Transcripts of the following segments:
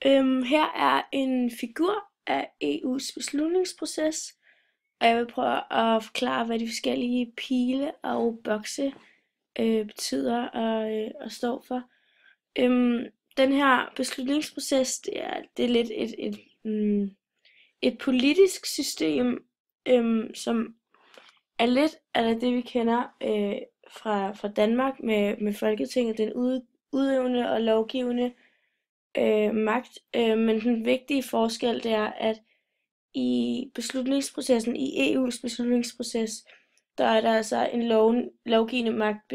Her er en figur af EU's beslutningsproces, og jeg vil prøve at forklare, hvad de forskellige pile og bokse betyder og står for. Den her beslutningsproces, det er lidt et politisk system, som er lidt af det, vi kender fra Danmark med Folketinget, den udøvende og lovgivende magt. Men den vigtige forskel, det er, at i beslutningsprocessen, i EU's beslutningsproces, der er der altså en lovgivende magt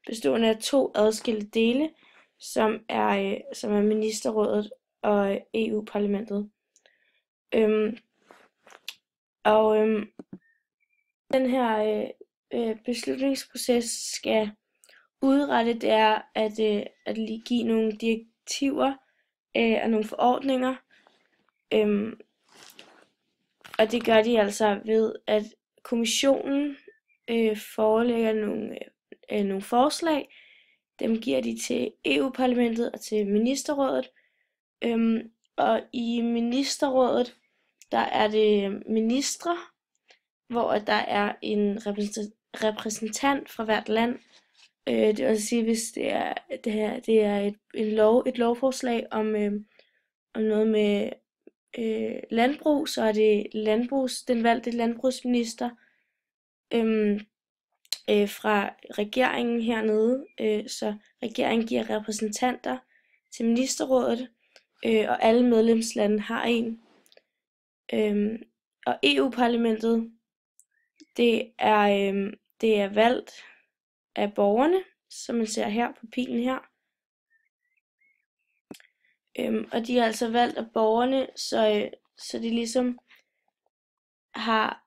bestående af to adskilte dele, som er ministerrådet og EU-parlamentet. Den her beslutningsproces skal udrette, det er at give nogle direktiver og nogle forordninger. Og det gør de altså ved, at kommissionen forelægger nogle forslag. Dem giver de til EU-parlamentet og til ministerrådet. Og i ministerrådet, der er det ministre, hvor der er en repræsentant fra hvert land. Det vil altså sige, hvis det er et lovforslag om noget med landbrug, så er det den valgte landbrugsminister fra regeringen hernede, så regeringen giver repræsentanter til ministerrådet, og alle medlemslande har en. Og EU-parlamentet, det er valgt af borgerne, som man ser her på pilen her. Og de er altså valgt af borgerne, så de ligesom har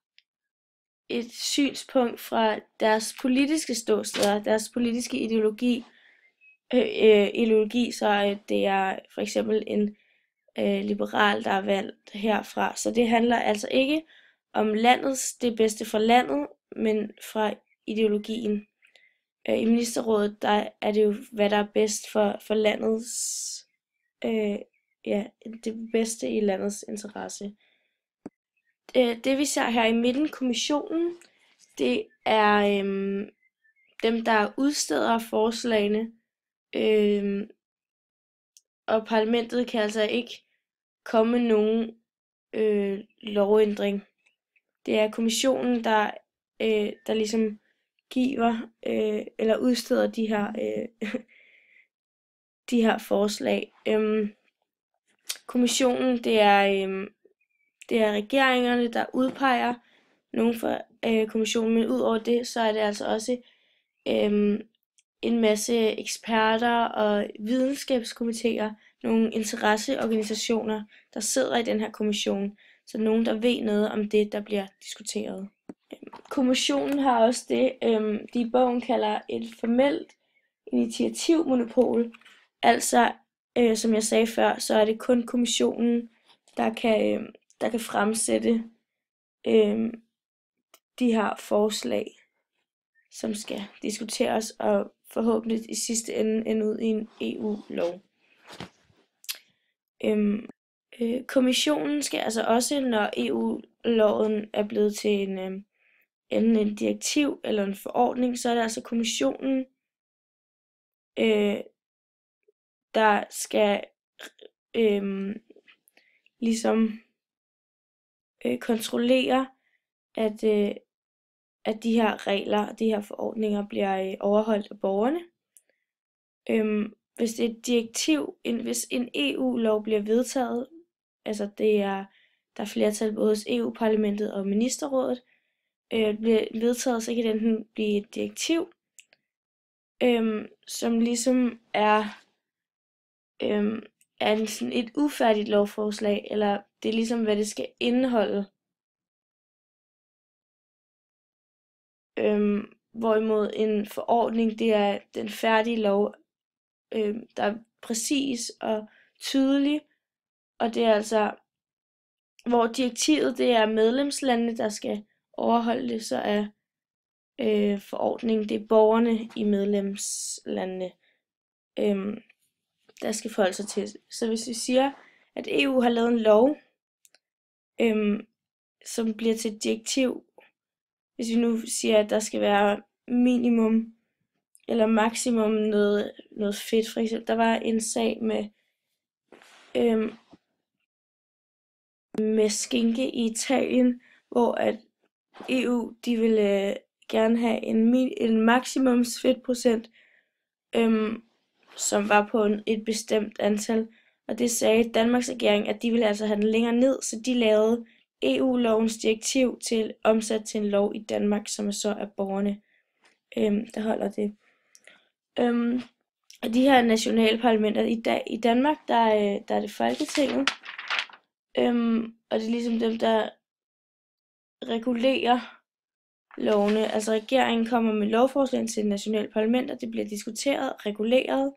et synspunkt fra deres politiske ståsteder, deres politiske ideologi, så det er for eksempel en liberal, der er valgt herfra. Så det handler altså ikke om det bedste for landet, men fra ideologien. I ministerrådet, der er det jo, hvad der er bedst for landets, det bedste i landets interesse. Det vi ser her i midten, kommissionen, det er dem, der udsteder forslagene, og parlamentet kan altså ikke komme med nogen lovændring. Det er kommissionen, der ligesom giver eller udsteder de her forslag. Kommissionen, det er regeringerne, der udpeger nogen for kommissionen, men udover det, så er det altså også en masse eksperter og videnskabskomiteer, nogle interesseorganisationer, der sidder i den her kommission, så nogen, der ved noget om det, der bliver diskuteret. Kommissionen har også det, de i bogen kalder et formelt initiativmonopol. Altså, som jeg sagde før, så er det kun kommissionen, der kan fremsætte de her forslag, som skal diskuteres og forhåbentlig i sidste ende ud i en EU-lov. Kommissionen skal altså også, når EU-loven er blevet til enten en direktiv eller en forordning, så er det altså kommissionen, der skal kontrollere, at de her regler og de her forordninger bliver overholdt af borgerne. Hvis det er et direktiv, hvis en EU-lov bliver vedtaget, altså der er flertal både hos EU-parlamentet og ministerrådet, bliver vedtaget, så kan det enten blive et direktiv, som ligesom er sådan et ufærdigt lovforslag, eller det er ligesom, hvad det skal indeholde. Hvorimod en forordning, det er den færdige lov, der er præcis og tydelig, og det er altså, hvor direktivet, det er medlemslandene, der skal overholde det, så er forordningen, det er borgerne i medlemslandene. der skal forholde sig til. Så hvis vi siger, at EU har lavet en lov, som bliver til et direktiv, hvis vi nu siger, at der skal være minimum eller maksimum noget fedt, for eksempel. Der var en sag med skinke i Italien, hvor at EU, de ville gerne have en maksimums fedtprocent, som var på et bestemt antal. Og det sagde Danmarks regering, at de ville altså have den længere ned, så de lavede EU-lovens direktiv til omsat til en lov i Danmark, som så er borgerne, der holder det. Og de her nationalparlamenter i Danmark, der er det Folketinget, og det er ligesom dem, der regulerer lovene. Altså regeringen kommer med lovforslag til nationalparlamenter, det bliver diskuteret, reguleret,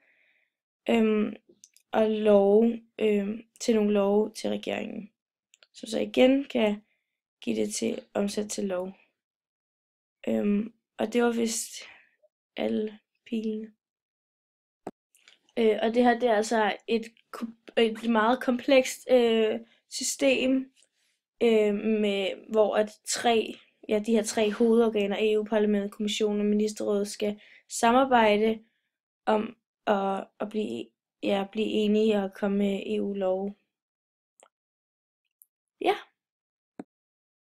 og til nogle love til regeringen, som så igen kan give det til omsat til lov. Og det var vist alle pilene. Og det her, det er altså et meget komplekst system, hvor at de her tre hovedorganer, EU-parlamentet, kommissionen og ministerrådet, skal samarbejde om at blive enige og komme med EU-lov. Ja.